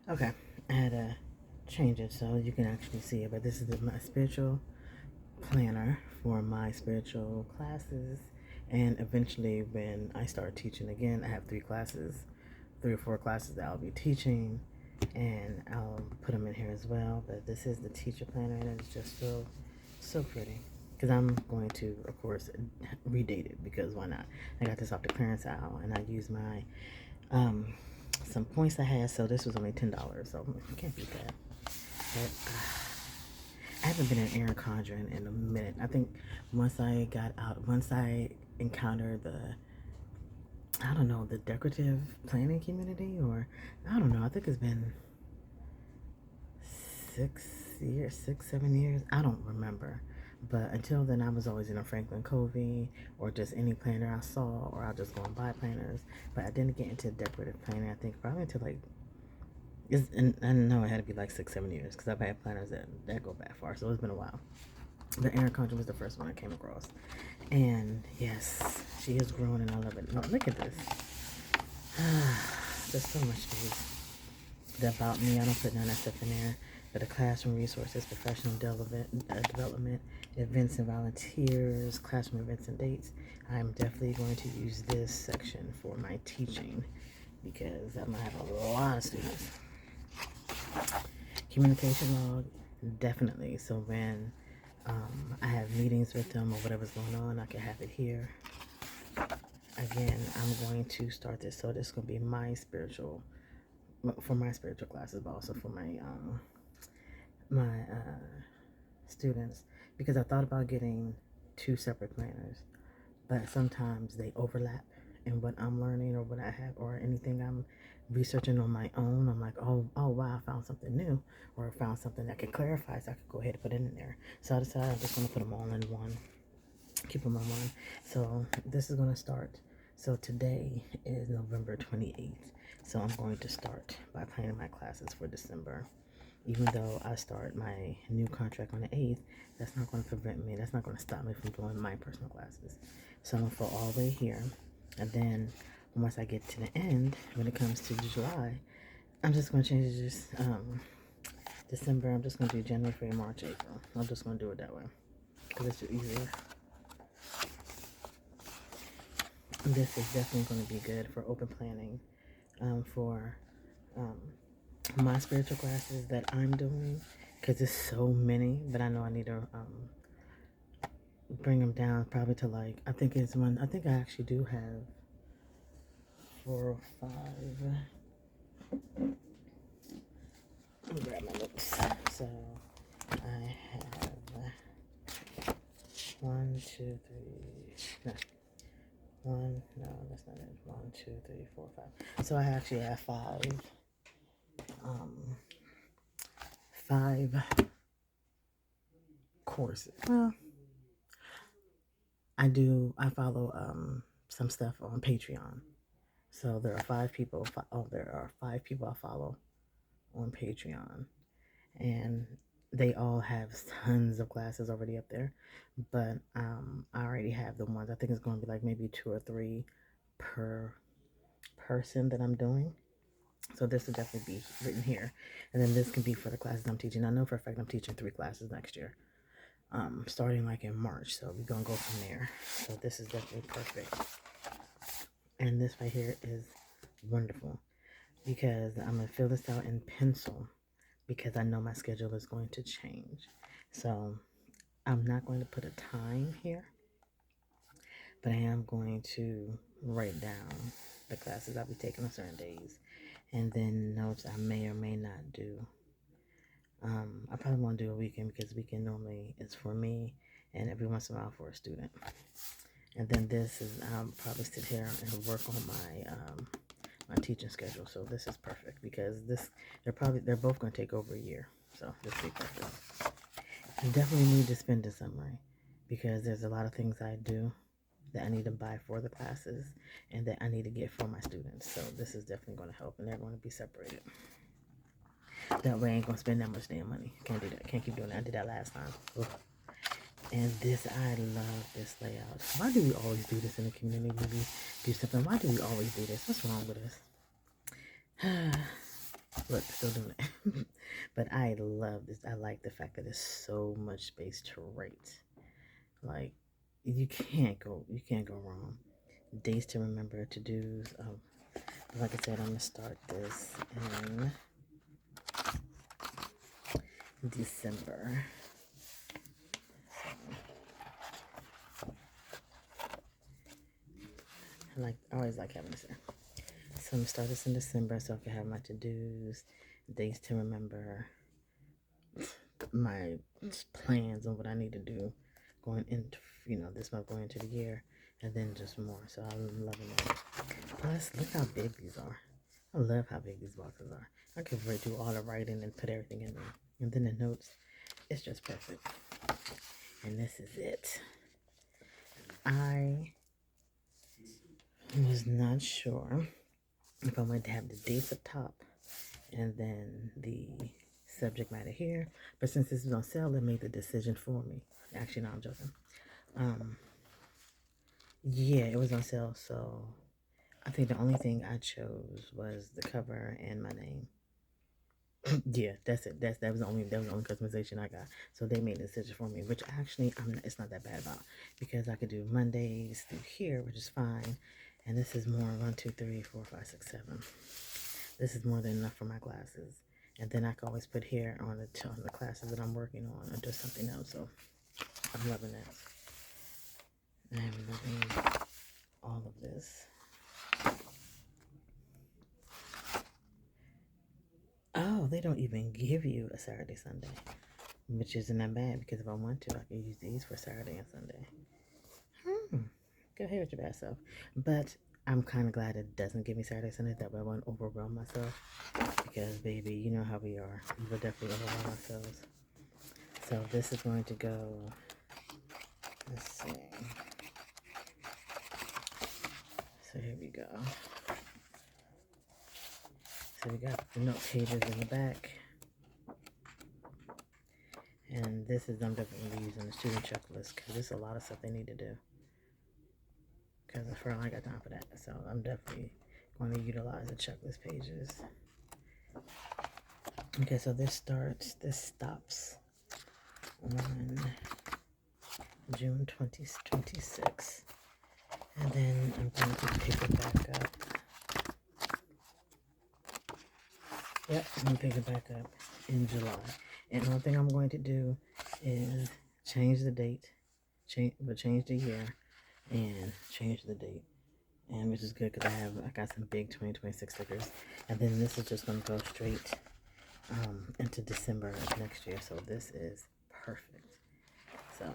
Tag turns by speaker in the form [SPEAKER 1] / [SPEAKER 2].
[SPEAKER 1] Okay, I had to change it so you can actually see it, but this is my spiritual planner for my spiritual classes. And eventually, when I start teaching again, I have three or four classes that I'll be teaching, and I'll put them in here as well. But this is the teacher planner, and it's just so pretty. Because I'm going to, of course, redate it because why not? I got this off the clearance aisle, and I use my um, some points I had. So this was only $10, so I can't beat that. But I haven't been in Aaron Conjuring in a minute. I think once I encountered I don't know, the decorative planning community, or I don't know. I think it's been 6 years, 6, 7 years. I don't remember. But until then, I was always in a Franklin Covey or just any planner I saw, or I'll just go and buy planners. But I didn't get into decorative planning, I think, probably until and I know it had to be like 6, 7 years because I've had planners that go back far. So it's been a while. But Erin Condren was the first one I came across. And yes, she has grown and I love it. No, look at this. There's so much about me. I don't put none of that stuff in there. But the classroom resources, professional development, events and volunteers, classroom events and dates. I'm definitely going to use this section for my teaching because I'm going to have a lot of students. Communication log, definitely. So when I have meetings with them or whatever's going on, I can have it here. Again, I'm going to start this. So this is going to be for my spiritual classes, but also for my students, because I thought about getting two separate planners, but sometimes they overlap in what I'm learning or what I have or anything I'm researching on my own. I'm like, oh wow, I found something new or I found something that could clarify, so I could go ahead and put it in there. So I decided I'm just going to put them all in one, keep them on one. So this is going to start. So today is November 28th. So I'm going to start by planning my classes for December. Even though I start my new contract on the 8th, that's not going to prevent me. That's not going to stop me from doing my personal classes. So I'm going to fill all the way here. And then once I get to the end, when it comes to July, I'm just going to change it to December. I'm just going to do January, February, March, April. I'm just going to do it that way because it's just easier. This is definitely going to be good for open planning for my spiritual classes that I'm doing, because there's so many that I know I need to bring them down probably to I think I think I actually do have 4 or 5. Let me grab my notes. So I have 1, 2, 3. No, one. No, that's not it. 1, 2, 3, 4, 5. So I actually have 5 courses. Well, I follow some stuff on Patreon. So there are 5 people. There are 5 people I follow on Patreon, and they all have tons of classes already up there. But I already have the ones. I think it's going to be like maybe 2 or 3 per person that I'm doing. So this will definitely be written here, and then this can be for the classes I'm teaching. I know for a fact I'm teaching 3 classes next year, starting like in March. So we're gonna go from there. So this is definitely perfect, and this right here is wonderful because I'm gonna fill this out in pencil because I know my schedule is going to change. So I'm not going to put a time here, but I am going to write down the classes I'll be taking on certain days, and then notes I may or may not do. I probably won't do a weekend because weekend normally is for me and every once in a while for a student. And then this is I'll probably sit here and work on my teaching schedule. So this is perfect because they're both going to take over a year. So this will be perfect. I definitely need to spend a summary because there's a lot of things I do that I need to buy for the classes and that I need to get for my students. So this is definitely going to help, and they're going to be separated. That way I ain't going to spend that much damn money. Can't do that. Can't keep doing that. I did that last time. Ugh. And I love this layout. Why do we always do this in the community? We do something. Why do we always do this? What's wrong with us? Look, still doing it. But I love this. I like the fact that there's so much space to write. Like, you can't go wrong. Days to remember, to do's. Like I said, I'm gonna start this in December. I always like having this here. So I'm gonna start this in December so I can have my to-dos, days to remember, my plans on what I need to do going into, this month going into the year, and then just more. So I'm loving it. Plus, look how big these are. I love how big these boxes are. I could do all the writing and put everything in there. And then the notes, it's just perfect. And this is it. I was not sure if I wanted to have the dates up top and then the subject matter here. But since this was on sale, it made the decision for me. Actually, no, I'm joking. Yeah, it was on sale, so I think the only thing I chose was the cover and my name. Yeah, that's it. That was the only customization I got. So they made a decision for me, which actually it's not that bad about, because I could do Mondays through here, which is fine. And this is more 1, 2, 3, 4, 5, 6, 7. This is more than enough for my classes. And then I can always put here on the classes that I'm working on or just something else. So I'm loving it. I'm loving all of this. Oh, they don't even give you a Saturday, Sunday, which isn't that bad, because if I want to, I can use these for Saturday and Sunday. Go ahead with your bad self. But I'm kind of glad it doesn't give me Saturday, Sunday. That way I won't overwhelm myself. Because, baby, you know how we are. We will definitely overwhelm ourselves. So this is going to go, let's see. So here we go. So we got the note pages in the back. And this is, I'm definitely using the student checklist because there's a lot of stuff they need to do. Because I ain't got time for that. So I'm definitely going to utilize the checklist pages. Okay, so this stops on June 2026. And then I'm going to pick it back up. Yep, I'm going to pick it back up in July. And one thing I'm going to do is change the date, change the year, and change the date. And which is good because I got some big 2026 stickers. And then this is just going to go straight into December of next year. So this is perfect. So